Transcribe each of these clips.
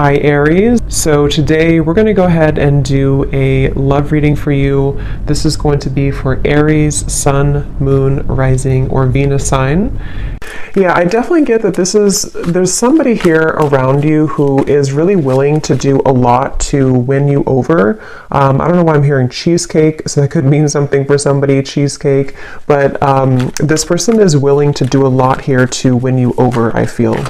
Hi Aries. So today we're going to go ahead and do a love reading for you. This is going to be for Aries, Sun, Moon, Rising, or Venus sign. Yeah, I definitely get that there's somebody here around you who is really willing to do a lot to win you over. I don't know why I'm hearing cheesecake, so that could mean something for somebody, cheesecake, but this person is willing to do a lot here to win you over, I feel.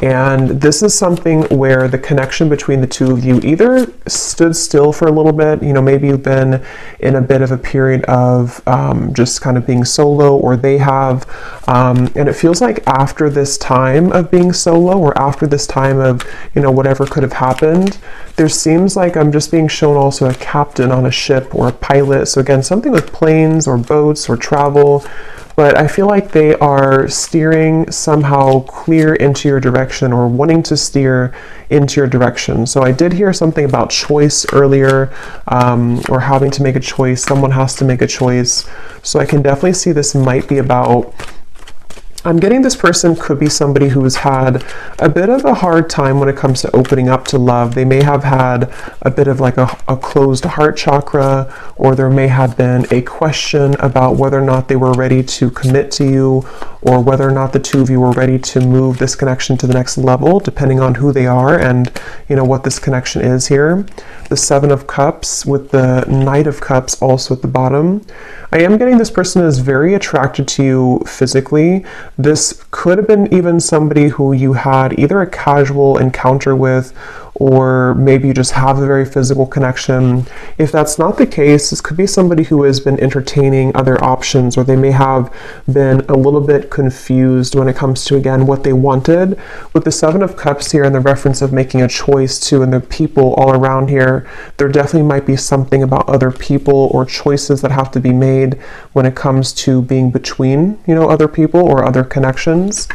And this is something where the connection between the two of you either stood still for a little bit, maybe you've been in a bit of a period of just kind of being solo, or they have, and it feels like after this time of being solo, or after this time of, whatever could have happened, there seems like I'm just being shown also a captain on a ship or a pilot. So again, something with planes or boats or travel. But I feel like they are steering somehow clear into your direction, or wanting to steer into your direction. So I did hear something about choice earlier, or having to make a choice. Someone has to make a choice. So I can definitely see this might be about, I'm getting this person could be somebody who's had a bit of a hard time when it comes to opening up to love. They may have had a bit of like a closed heart chakra, or there may have been a question about whether or not they were ready to commit to you, or whether or not the two of you were ready to move this connection to the next level, depending on who they are and what this connection is here. The Seven of Cups with the Knight of Cups also at the bottom. I am getting this person is very attracted to you physically. This could have been even somebody who you had either a casual encounter with, or maybe you just have a very physical connection. If that's not the case, this could be somebody who has been entertaining other options, or they may have been a little bit confused when it comes to, again, what they wanted. With the Seven of Cups here and the reference of making a choice too, and the people all around here, there definitely might be something about other people or choices that have to be made when it comes to being between, other people or other connections.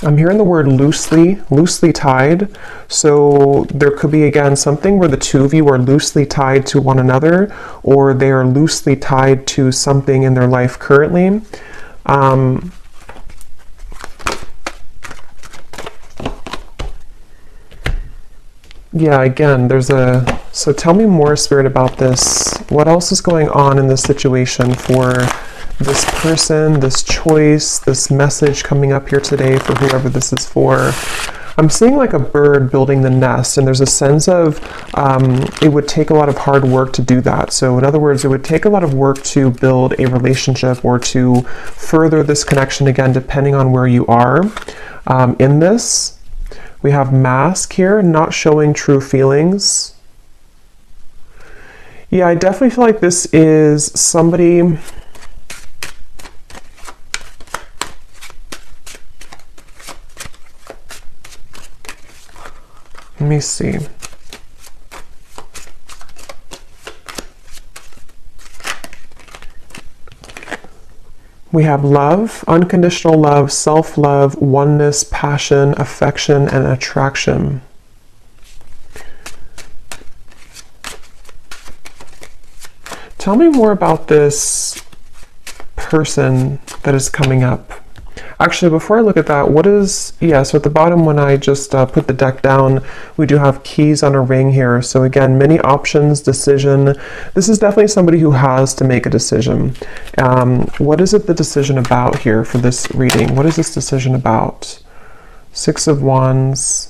I'm hearing the word loosely tied. So there could be, again, something where the two of you are loosely tied to one another, or they are loosely tied to something in their life currently. Yeah, again, so tell me more, Spirit, about this. What else is going on in this situation for this person, this choice, this message coming up here today for whoever this is for? I'm seeing like a bird building the nest, and there's a sense of it would take a lot of hard work to do that. So in other words, it would take a lot of work to build a relationship or to further this connection, again, depending on where you are in this. We have mask here, not showing true feelings. Yeah, I definitely feel like this is somebody. Let me see. We have love, unconditional love, self-love, oneness, passion, affection, and attraction. Tell me more about this person that is coming up. Actually, before I look at that, so at the bottom when I just put the deck down, we do have keys on a ring here. So again, many options, decision. This is definitely somebody who has to make a decision. What is it the decision about here for this reading? What is this decision about? Six of Wands.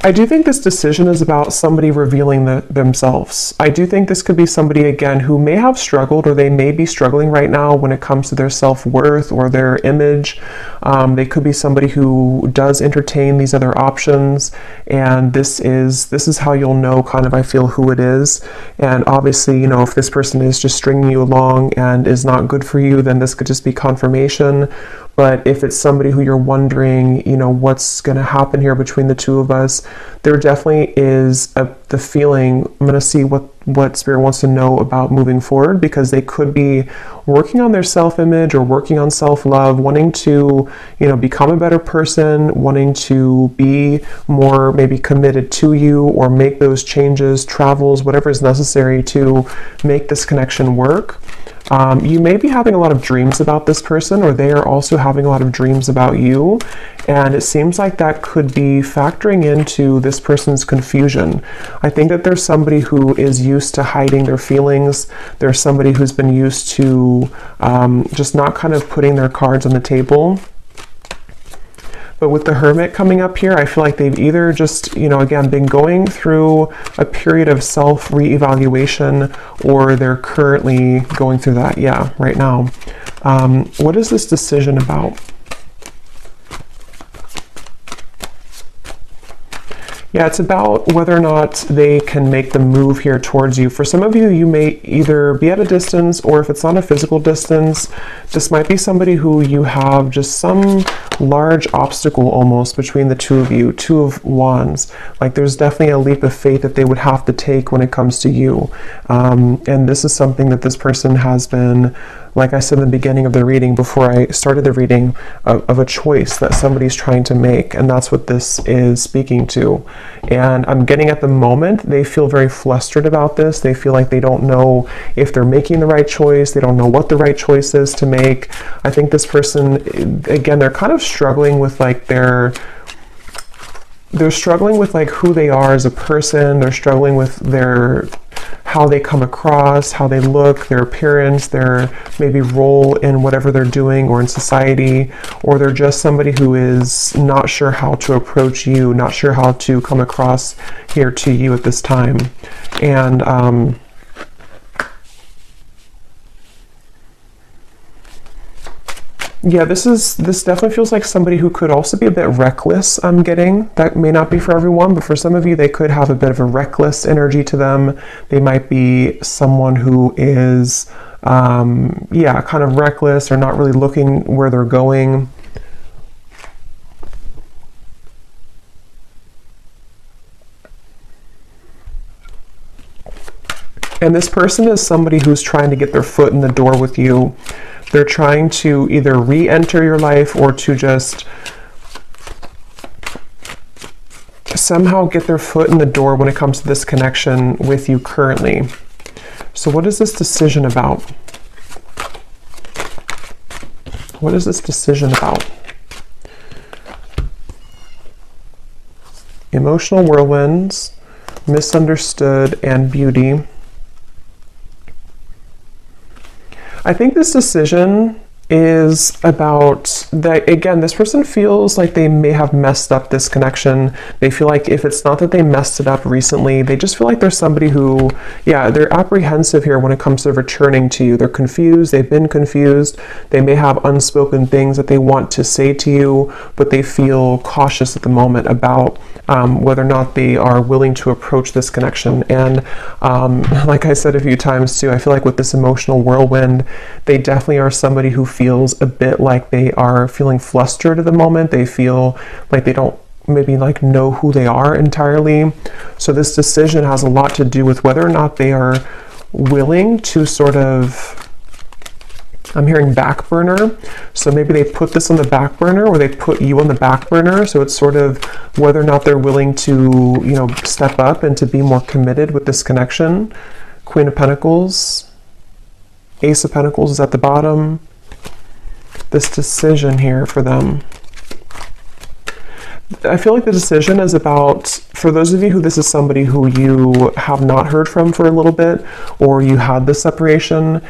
I do think this decision is about somebody revealing themselves. I do think this could be somebody, again, who may have struggled, or they may be struggling right now when it comes to their self-worth or their image. They could be somebody who does entertain these other options, and this is how you'll know, kind of, I feel, who it is. And obviously, if this person is just stringing you along and is not good for you, then this could just be confirmation. But if it's somebody who you're wondering, what's going to happen here between the two of us, there definitely is the feeling. I'm going to see what Spirit wants to know about moving forward, because they could be working on their self-image or working on self-love, wanting to, become a better person, wanting to be more maybe committed to you, or make those changes, travels, whatever is necessary to make this connection work. You may be having a lot of dreams about this person, or they are also having a lot of dreams about you. And it seems like that could be factoring into this person's confusion. I think that there's somebody who is used to hiding their feelings. There's somebody who's been used to just not kind of putting their cards on the table. But with the Hermit coming up here, I feel like they've either just, again, been going through a period of self-reevaluation, or they're currently going through that, right now. What is this decision about? Yeah, it's about whether or not they can make the move here towards you. For some of you, you may either be at a distance, or if it's not a physical distance, this might be somebody who you have just some large obstacle almost between the two of you, Two of Wands. Like there's definitely a leap of faith that they would have to take when it comes to you. And this is something that this person has been, like I said in the beginning of the reading, before I started the reading, of a choice that somebody's trying to make, and that's what this is speaking to. And I'm getting at the moment, they feel very flustered about this. They feel like they don't know if they're making the right choice. They don't know what the right choice is to make. I think this person, again, they're kind of struggling with like they're struggling with like who they are as a person. They're struggling with how they come across, how they look, their appearance, their maybe role in whatever they're doing or in society, or they're just somebody who is not sure how to approach you, not sure how to come across here to you at this time. And yeah, this definitely feels like somebody who could also be a bit reckless, I'm getting. That may not be for everyone, but for some of you, they could have a bit of a reckless energy to them. They might be someone who is, kind of reckless, or not really looking where they're going. And this person is somebody who's trying to get their foot in the door with you. They're trying to either re-enter your life, or to just somehow get their foot in the door when it comes to this connection with you currently. So what is this decision about? What is this decision about? Emotional whirlwinds, misunderstood, and beauty. I think this decision is about that, again, this person feels like they may have messed up this connection. They feel like if it's not that they messed it up recently, they just feel like there's somebody who, they're apprehensive here when it comes to returning to you. They're confused. They've been confused. They may have unspoken things that they want to say to you, but they feel cautious at the moment about whether or not they are willing to approach this connection. And like I said a few times too, I feel like with this emotional whirlwind, they definitely are somebody who feels a bit like they are feeling flustered at the moment. They feel like they don't maybe like know who they are entirely. So this decision has a lot to do with whether or not they are willing to sort of, I'm hearing back burner. So maybe they put this on the back burner, or they put you on the back burner. So it's sort of whether or not they're willing to, step up and to be more committed with this connection. Queen of Pentacles, Ace of Pentacles is at the bottom. This decision here for them. I feel like the decision is about, for those of you who this is somebody who you have not heard from for a little bit, or you had this separation,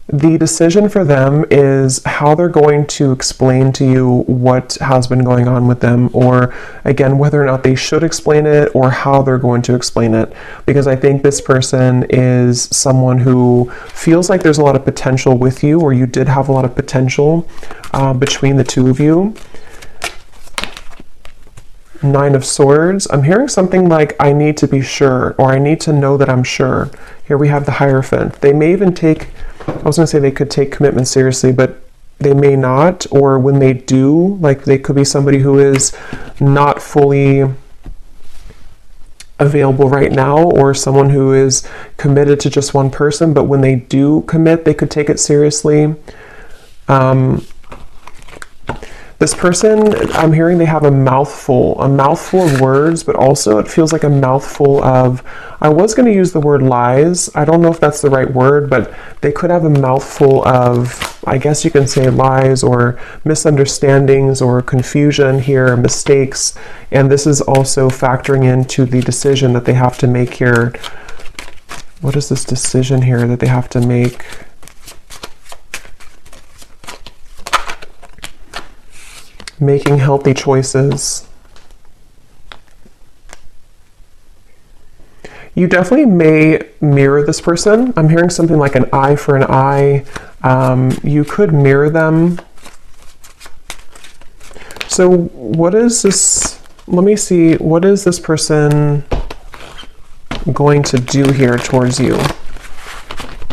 the decision for them is how they're going to explain to you what has been going on with them, or again, whether or not they should explain it, or how they're going to explain it. Because I think this person is someone who feels like there's a lot of potential with you, or you did have a lot of potential between the two of you. Nine of Swords. I'm hearing something like, I need to be sure, or I need to know that I'm sure. Here we have the Hierophant. They may even take, I was going to say they could take commitment seriously, but they may not. Or when they do, like they could be somebody who is not fully available right now, or someone who is committed to just one person, but when they do commit, they could take it seriously. This person, I'm hearing they have a mouthful of words, but also it feels like a mouthful of, I was going to use the word lies. I don't know if that's the right word, but they could have a mouthful of, I guess you can say lies or misunderstandings or confusion here, mistakes. And this is also factoring into the decision that they have to make here. What is this decision here that they have to make? Making healthy choices. You definitely may mirror this person. I'm hearing something like an eye for an eye. You could mirror them. So what is this? Let me see. What is this person going to do here towards you?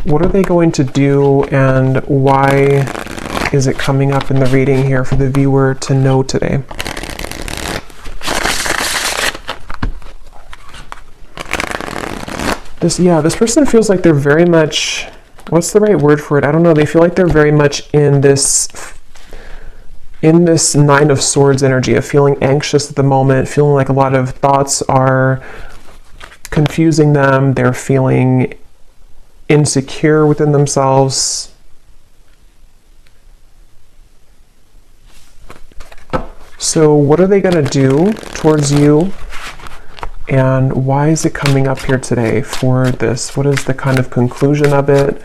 What are they going to do, and why is it coming up in the reading here for the viewer to know today? This person feels like they're very much, what's the right word for it? I don't know. They feel like they're very much in this Nine of Swords energy of feeling anxious at the moment, feeling like a lot of thoughts are confusing them. They're feeling insecure within themselves. So what are they going to do towards you? And why is it coming up here today for this? What is the kind of conclusion of it?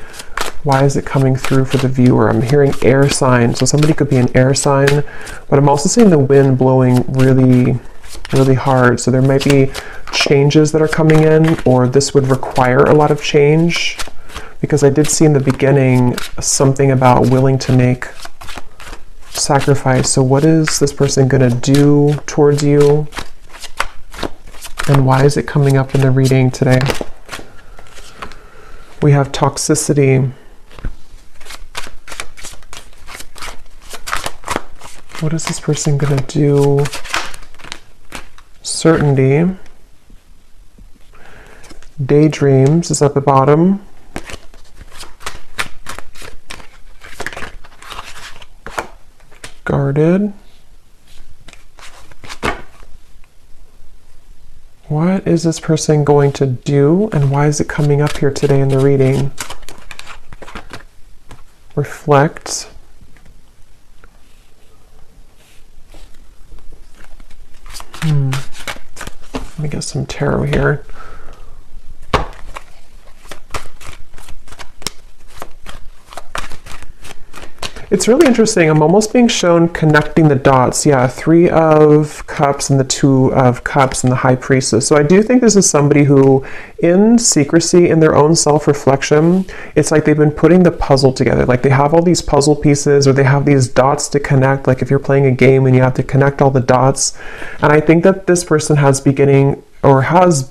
Why is it coming through for the viewer? I'm hearing air sign. So somebody could be an air sign, but I'm also seeing the wind blowing really, really hard. So there might be changes that are coming in, or this would require a lot of change, because I did see in the beginning something about willing to make sacrifice. So what is this person going to do towards you? And why is it coming up in the reading today? We have toxicity. What is this person going to do? Certainty. Daydreams is at the bottom. Guarded. What is this person going to do, and why is it coming up here today in the reading? Reflect. Let me get some tarot here. It's really interesting. I'm almost being shown connecting the dots. Yeah, 3 of Cups and the 2 of Cups and the High Priestess. So I do think this is somebody who, in secrecy, in their own self-reflection, it's like they've been putting the puzzle together. Like they have all these puzzle pieces, or they have these dots to connect. Like if you're playing a game and you have to connect all the dots. And I think that this person has beginning, or has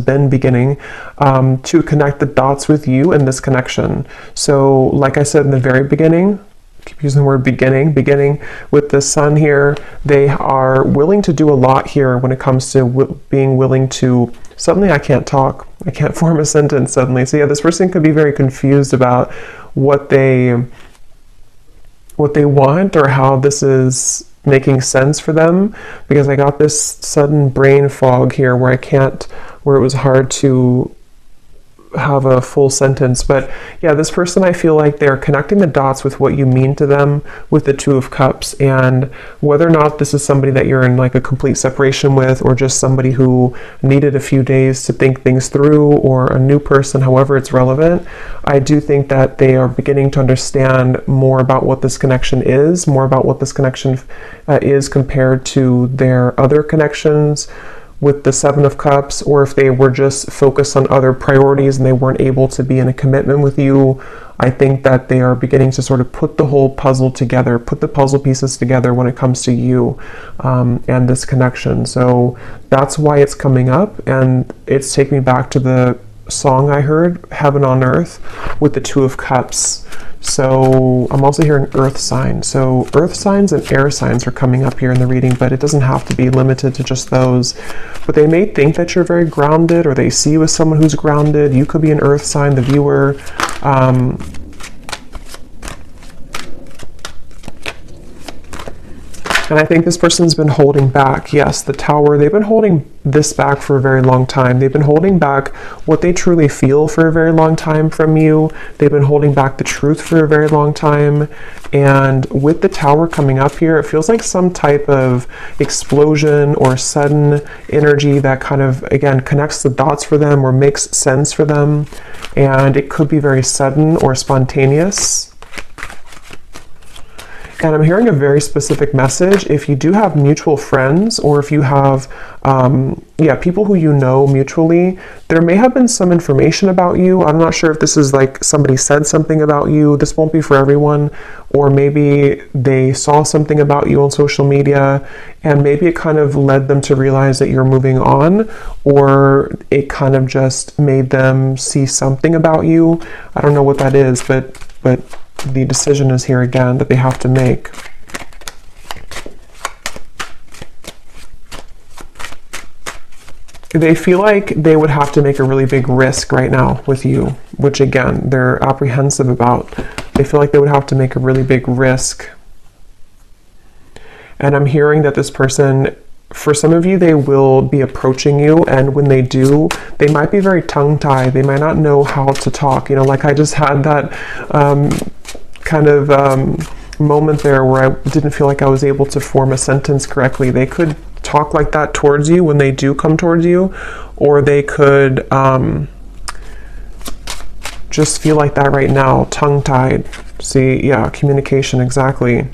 been beginning to connect the dots with you in this connection. So like I said in the very beginning, keep using the word beginning with the sun here, they are willing to do a lot here when it comes to being willing to, suddenly I can't talk, I can't form a sentence suddenly. So yeah, this person could be very confused about what they want, or how this is making sense for them, because I got this sudden brain fog here where it was hard to have a full sentence. But yeah, this person, I feel like they're connecting the dots with what you mean to them with the 2 of Cups, and whether or not this is somebody that you're in like a complete separation with, or just somebody who needed a few days to think things through, or a new person, however it's relevant, I do think that they are beginning to understand more about what this connection is, more about what this connection is compared to their other connections with the 7 of Cups, or if they were just focused on other priorities and they weren't able to be in a commitment with you. I think that they are beginning to sort of put the whole puzzle together, put the puzzle pieces together when it comes to you and this connection. So that's why it's coming up, and it's taking me back to the song I heard, Heaven on Earth, with the 2 of Cups. So I'm also hearing earth signs. So earth signs and air signs are coming up here in the reading, but it doesn't have to be limited to just those. But they may think that you're very grounded, or they see you as someone who's grounded. You could be an earth sign, the viewer. And I think this person's been holding back. Yes, the Tower, they've been holding this back for a very long time. They've been holding back what they truly feel for a very long time from you. They've been holding back the truth for a very long time. And with the Tower coming up here, it feels like some type of explosion or sudden energy that kind of, again, connects the dots for them or makes sense for them. And it could be very sudden or spontaneous. And I'm hearing a very specific message. If you do have mutual friends, or if you have, people who you know mutually, there may have been some information about you. I'm not sure if this is like somebody said something about you. This won't be for everyone. Or maybe they saw something about you on social media, and maybe it kind of led them to realize that you're moving on, or it kind of just made them see something about you. I don't know what that is, but the decision is here again that they have to make. They feel like they would have to make a really big risk right now with you, which again, they're apprehensive about. They feel like they would have to make a really big risk. And I'm hearing that this person, for some of you, they will be approaching you, and when they do, they might be very tongue-tied. They might not know how to talk. Like I just had that moment there where I didn't feel like I was able to form a sentence correctly. They could talk like that towards you when they do come towards you, or they could just feel like that right now, tongue-tied. See, yeah, communication, exactly.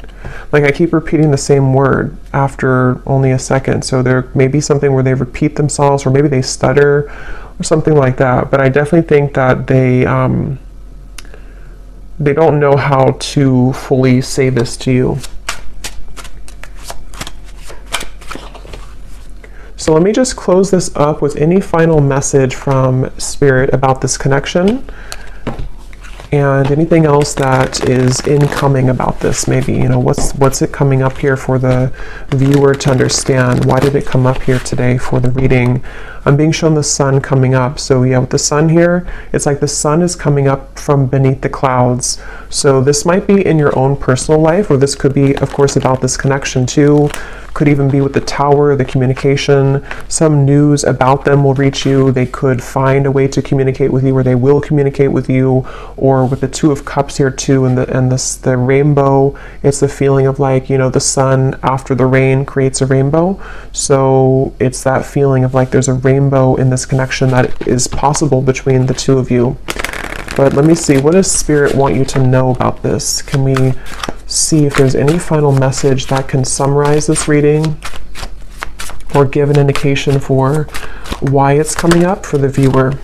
Like I keep repeating the same word after only a second. So there may be something where they repeat themselves, or maybe they stutter or something like that. But I definitely think that they don't know how to fully say this to you. So let me just close this up with any final message from Spirit about this connection, and anything else that is incoming about this. Maybe, what's it coming up here for the viewer to understand? Why did it come up here today for the reading? I'm being shown the sun coming up. So yeah, with the sun here, it's like the sun is coming up from beneath the clouds. So this might be in your own personal life, or this could be, of course, about this connection too. Could even be with the Tower, the communication. Some news about them will reach you. They could find a way to communicate with you, or they will communicate with you. Or with the Two of Cups here too, and the rainbow, it's the feeling of like, the sun after the rain creates a rainbow. So it's that feeling of like there's a rainbow in this connection that is possible between the two of you. But let me see, what does Spirit want you to know about this? Can we see if there's any final message that can summarize this reading, or give an indication for why it's coming up for the viewer?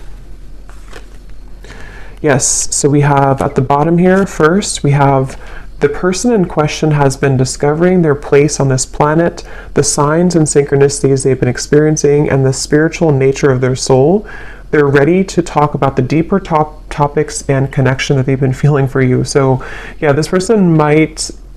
Yes, so we have at the bottom here, first, we have the person in question has been discovering their place on this planet, the signs and synchronicities they've been experiencing, and the spiritual nature of their soul. They're ready to talk about the deeper topics and connection that they've been feeling for you. So yeah, this person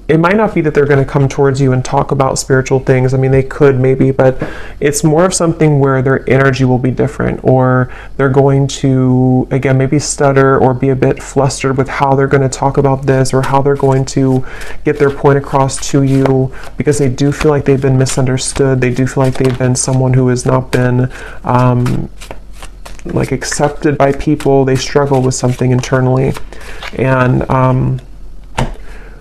it might not be that they're going to come towards you and talk about spiritual things. I mean, they could maybe, but it's more of something where their energy will be different, or they're going to, again, maybe stutter or be a bit flustered with how they're going to talk about this, or how they're going to get their point across to you, because they do feel like they've been misunderstood. They do feel like they've been someone who has not been accepted by people. They struggle with something internally. And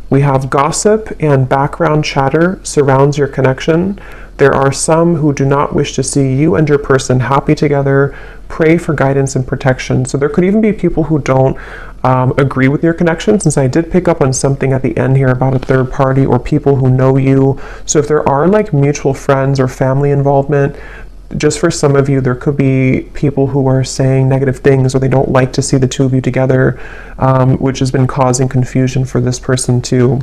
we have gossip and background chatter surrounds your connection. There are some who do not wish to see you and your person happy together. Pray for guidance and protection. So there could even be people who don't agree with your connection, since I did pick up on something at the end here about a third party or people who know you. So if there are like mutual friends or family involvement, just for some of you, there could be people who are saying negative things, or they don't like to see the two of you together, which has been causing confusion for this person too.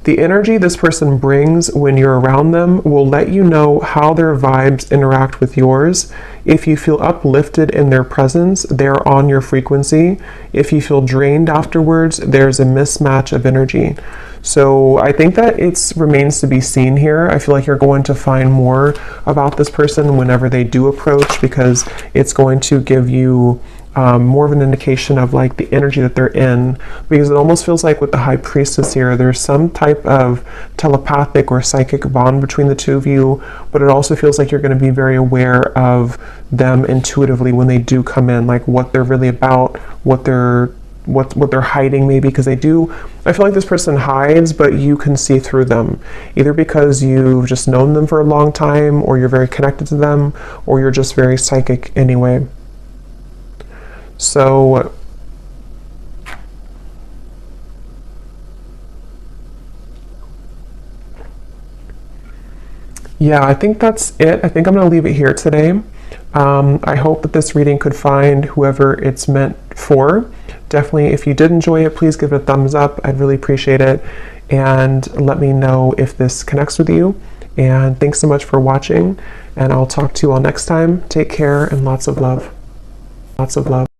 The energy this person brings when you're around them will let you know how their vibes interact with yours. If you feel uplifted in their presence, they're on your frequency. If you feel drained afterwards, there's a mismatch of energy. So I think that it remains to be seen here. I feel like you're going to find more about this person whenever they do approach, because it's going to give you more of an indication of like the energy that they're in, because it almost feels like with the High Priestess here, there's some type of telepathic or psychic bond between the two of you, but it also feels like you're going to be very aware of them intuitively when they do come in, like what they're really about, what they're hiding, maybe, because I feel like this person hides, but you can see through them, either because you've just known them for a long time, or you're very connected to them, or you're just very psychic anyway. So yeah, I think that's it. I think I'm going to leave it here today. I hope that this reading could find whoever it's meant for. Definitely, if you did enjoy it, please give it a thumbs up. I'd really appreciate it. And let me know if this connects with you. And thanks so much for watching. And I'll talk to you all next time. Take care and lots of love. Lots of love.